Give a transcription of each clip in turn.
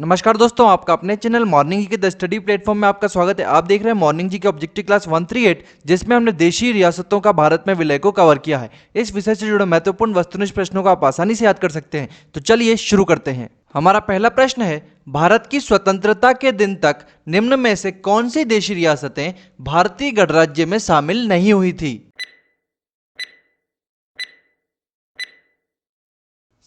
नमस्कार दोस्तों, आपका अपने चैनल मॉर्निंग जी के द स्टडी प्लेटफॉर्म में आपका स्वागत है। आप देख रहे हैं मॉर्निंग जी के ऑब्जेक्टिव क्लास 138, जिसमें हमने देशी रियासतों का भारत में विलय को कवर किया है। इस विषय से जुड़े महत्वपूर्ण वस्तुनिष्ठ प्रश्नों को आप आसानी से याद कर सकते हैं। तो चलिए शुरू करते हैं। हमारा पहला प्रश्न है, भारत की स्वतंत्रता के दिन तक निम्न में से कौन सी देशी रियासतें भारतीय गणराज्य में शामिल नहीं हुई थी?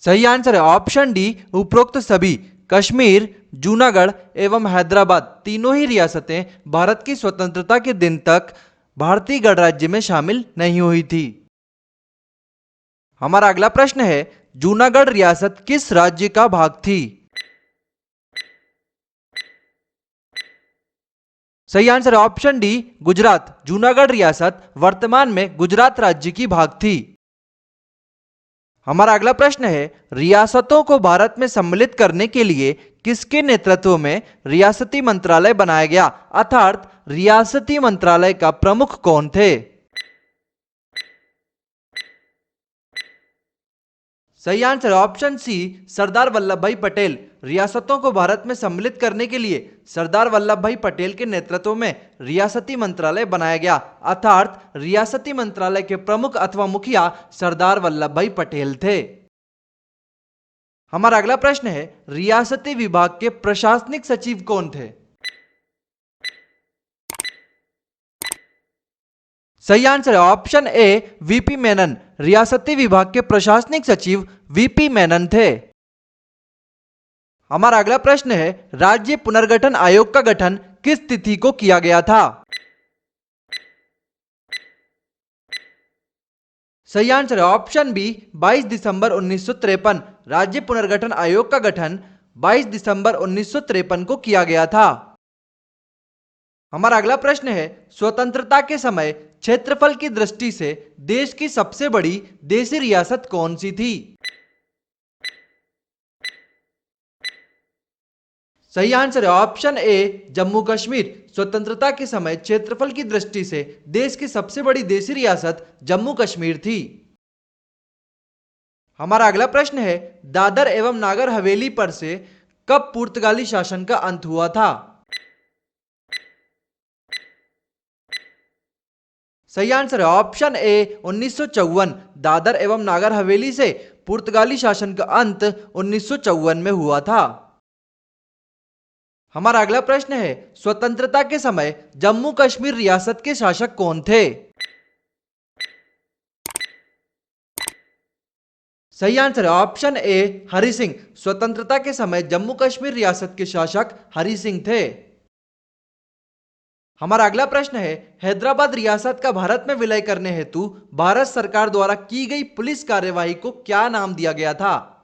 सही आंसर है ऑप्शन डी, उपरोक्त सभी। कश्मीर, जूनागढ़ एवं हैदराबाद तीनों ही रियासतें भारत की स्वतंत्रता के दिन तक भारतीय गणराज्य में शामिल नहीं हुई थी। हमारा अगला प्रश्न है, जूनागढ़ रियासत किस राज्य का भाग थी? सही आंसर है ऑप्शन डी, गुजरात। जूनागढ़ रियासत वर्तमान में गुजरात राज्य की भाग थी। हमारा अगला प्रश्न है, रियासतों को भारत में सम्मिलित करने के लिए किसके नेतृत्व में रियासती मंत्रालय बनाया गया, अर्थात रियासती मंत्रालय का प्रमुख कौन थे? सही answer option C, Sardar Vallabh भाई पटेल। रियासतों को भारत में सम्मिलित करने के लिए सरदार वल्लभ भाई पटेल के नेतृत्व में रियासती मंत्रालय बनाया गया, अर्थात रियासती मंत्रालय के प्रमुख अथवा मुखिया सरदार वल्लभ भाई पटेल थे। हमारा अगला प्रश्न है, रियासती विभाग के प्रशासनिक सचिव कौन थे? सही आंसर है ऑप्शन ए, वीपी मेनन। रियासती विभाग के प्रशासनिक सचिव वीपी मेनन थे। हमारा अगला प्रश्न है, राज्य पुनर्गठन आयोग का गठन किस तिथि को किया गया था? सही आंसर है ऑप्शन बी, 22 दिसंबर 1953। राज्य पुनर्गठन आयोग का गठन 22 दिसंबर 1953 को किया गया था। हमारा अगला प्रश्न है, स्वतंत्रता के समय क्षेत्रफल की दृष्टि से देश की सबसे बड़ी देशी रियासत कौन सी थी? सही आंसर है ऑप्शन ए, जम्मू कश्मीर। स्वतंत्रता के समय क्षेत्रफल की दृष्टि से देश की सबसे बड़ी देशी रियासत जम्मू कश्मीर थी। हमारा अगला प्रश्न है, दादर एवं नागर हवेली पर से कब पुर्तगाली शासन का अंत हुआ था? सही आंसर है ऑप्शन ए, 1954। दादर एवं नागर हवेली से पुर्तगाली शासन का अंत 1954 में हुआ था। हमारा अगला प्रश्न है, स्वतंत्रता के समय जम्मू कश्मीर रियासत के शासक कौन थे? सही आंसर है ऑप्शन ए, हरि सिंह। स्वतंत्रता के समय जम्मू कश्मीर रियासत के शासक हरि सिंह थे। हमारा अगला प्रश्न है, हैदराबाद रियासत का भारत में विलय करने हेतु भारत सरकार द्वारा की गई पुलिस कार्यवाही को क्या नाम दिया गया था?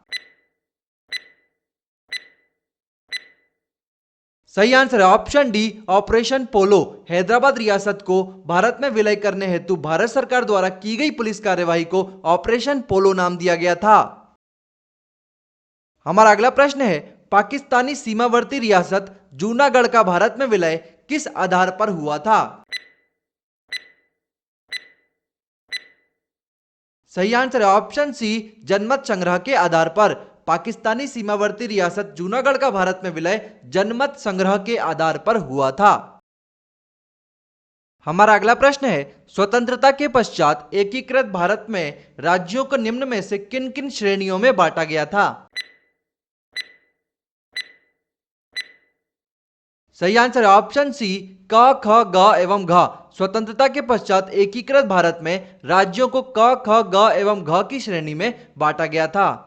सही आंसर है ऑप्शन डी, ऑपरेशन पोलो। हैदराबाद रियासत को भारत में विलय करने हेतु भारत सरकार द्वारा की गई पुलिस कार्यवाही को ऑपरेशन पोलो नाम दिया गया था। हमारा अगला प्रश्न है, पाकिस्तानी सीमावर्ती रियासत जूनागढ़ का भारत में विलय किस आधार पर हुआ था? सही आंसर है ऑप्शन सी, जनमत संग्रह के आधार पर। पाकिस्तानी सीमावर्ती रियासत जूनागढ़ का भारत में विलय जनमत संग्रह के आधार पर हुआ था। हमारा अगला प्रश्न है, स्वतंत्रता के पश्चात एकीकृत भारत में राज्यों को निम्न में से किन किन श्रेणियों में बांटा गया था? सही आंसर है ऑप्शन सी, क, ख, ग एवं घ। स्वतंत्रता के पश्चात एकीकृत भारत में राज्यों को क, ख, ग एवं घ की श्रेणी में बांटा गया था।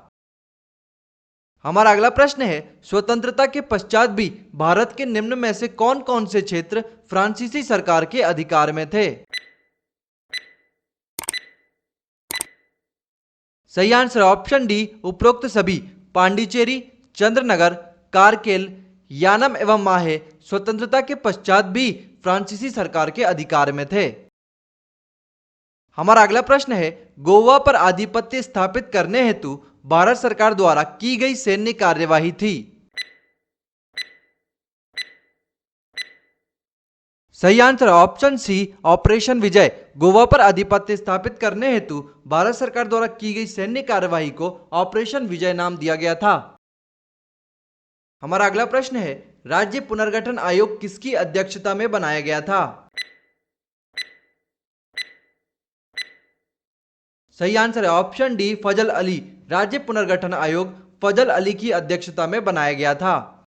हमारा अगला प्रश्न है, स्वतंत्रता के पश्चात भी भारत के निम्न में से कौन कौन से क्षेत्र फ्रांसीसी सरकार के अधिकार में थे? सही आंसर ऑप्शन डी, उपरोक्त सभी। पांडिचेरी, चंद्रनगर, कारकेल, यानम एवं माहे स्वतंत्रता के पश्चात भी फ्रांसीसी सरकार के अधिकार में थे। हमारा अगला प्रश्न है, गोवा पर आधिपत्य स्थापित करने हेतु भारत सरकार द्वारा की गई सैन्य कार्यवाही थी? सही आंसर ऑप्शन सी, ऑपरेशन विजय। गोवा पर आधिपत्य स्थापित करने हेतु भारत सरकार द्वारा की गई सैन्य कार्यवाही को ऑपरेशन विजय नाम दिया गया था। हमारा अगला प्रश्न है, राज्य पुनर्गठन आयोग किसकी अध्यक्षता में बनाया गया था? सही आंसर है ऑप्शन डी, फजल अली। राज्य पुनर्गठन आयोग फजल अली की अध्यक्षता में बनाया गया था।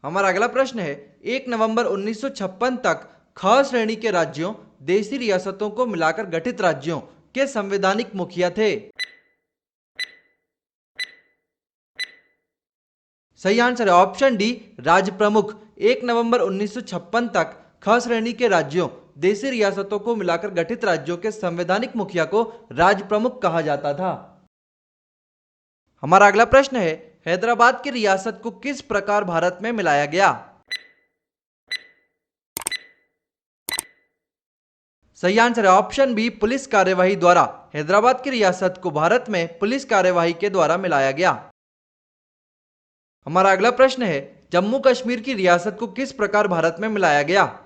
हमारा अगला प्रश्न है, 1 नवंबर 1956 तक ख श्रेणी के राज्यों, देशी रियासतों को मिलाकर गठित राज्यों के संवैधानिक मुखिया थे। सही आंसर है ऑप्शन डी, राज प्रमुख। 1 नवंबर 1956 तक ख श्रेणी के राज्यों, देशी रियासतों को मिलाकर गठित राज्यों के संवैधानिक मुखिया को राज प्रमुख कहा जाता था। हमारा अगला प्रश्न है, हैदराबाद की रियासत को किस प्रकार भारत में मिलाया गया? सही आंसर है ऑप्शन बी, पुलिस कार्यवाही द्वारा। हैदराबाद की रियासत को भारत में पुलिस कार्यवाही के द्वारा मिलाया गया। हमारा अगला प्रश्न है, जम्मू कश्मीर की रियासत को किस प्रकार भारत में मिलाया गया?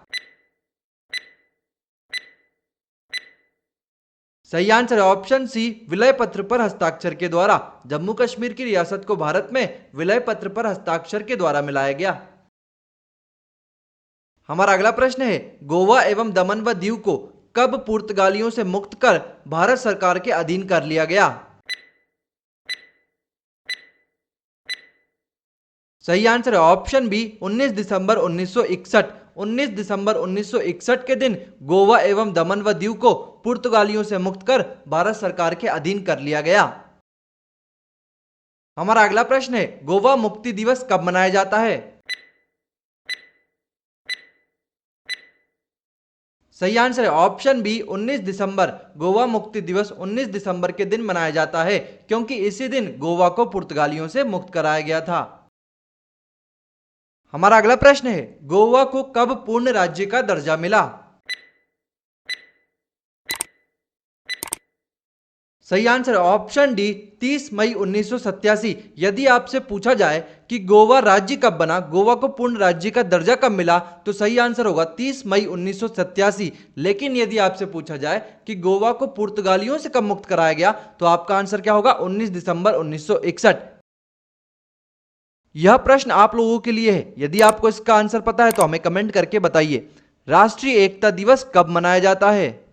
सही आंसर है ऑप्शन सी, विलय पत्र पर हस्ताक्षर के द्वारा। जम्मू कश्मीर की रियासत को भारत में विलय पत्र पर हस्ताक्षर के द्वारा मिलाया गया। हमारा अगला प्रश्न है, गोवा एवं दमन व दीव को कब पुर्तगालियों से मुक्त कर भारत सरकार के अधीन कर लिया गया? सही आंसर है ऑप्शन बी, 19 दिसंबर 1961। 19 दिसंबर 1961 के दिन गोवा एवं दमन व दीव को पुर्तगालियों से मुक्त कर भारत सरकार के अधीन कर लिया गया। हमारा अगला प्रश्न है, गोवा मुक्ति दिवस कब मनाया जाता है? सही आंसर है ऑप्शन बी, 19 दिसंबर। गोवा मुक्ति दिवस 19 दिसंबर के दिन मनाया जाता है, क्योंकि इसी दिन गोवा को पुर्तगालियों से मुक्त कराया गया था। हमारा अगला प्रश्न है, गोवा को कब पूर्ण राज्य का दर्जा मिला? सही आंसर है ऑप्शन डी, 30 मई 1987। यदि आपसे पूछा जाए कि गोवा राज्य कब बना, गोवा को पूर्ण राज्य का दर्जा कब मिला, तो सही आंसर होगा 30 मई 1987। लेकिन यदि आपसे पूछा जाए कि गोवा को पुर्तगालियों से कब मुक्त कराया गया, तो आपका आंसर क्या होगा? 19 दिसंबर 1961। यह प्रश्न आप लोगों के लिए है। यदि आपको इसका आंसर पता है तो हमें कमेंट करके बताइए। राष्ट्रीय एकता दिवस कब मनाया जाता है?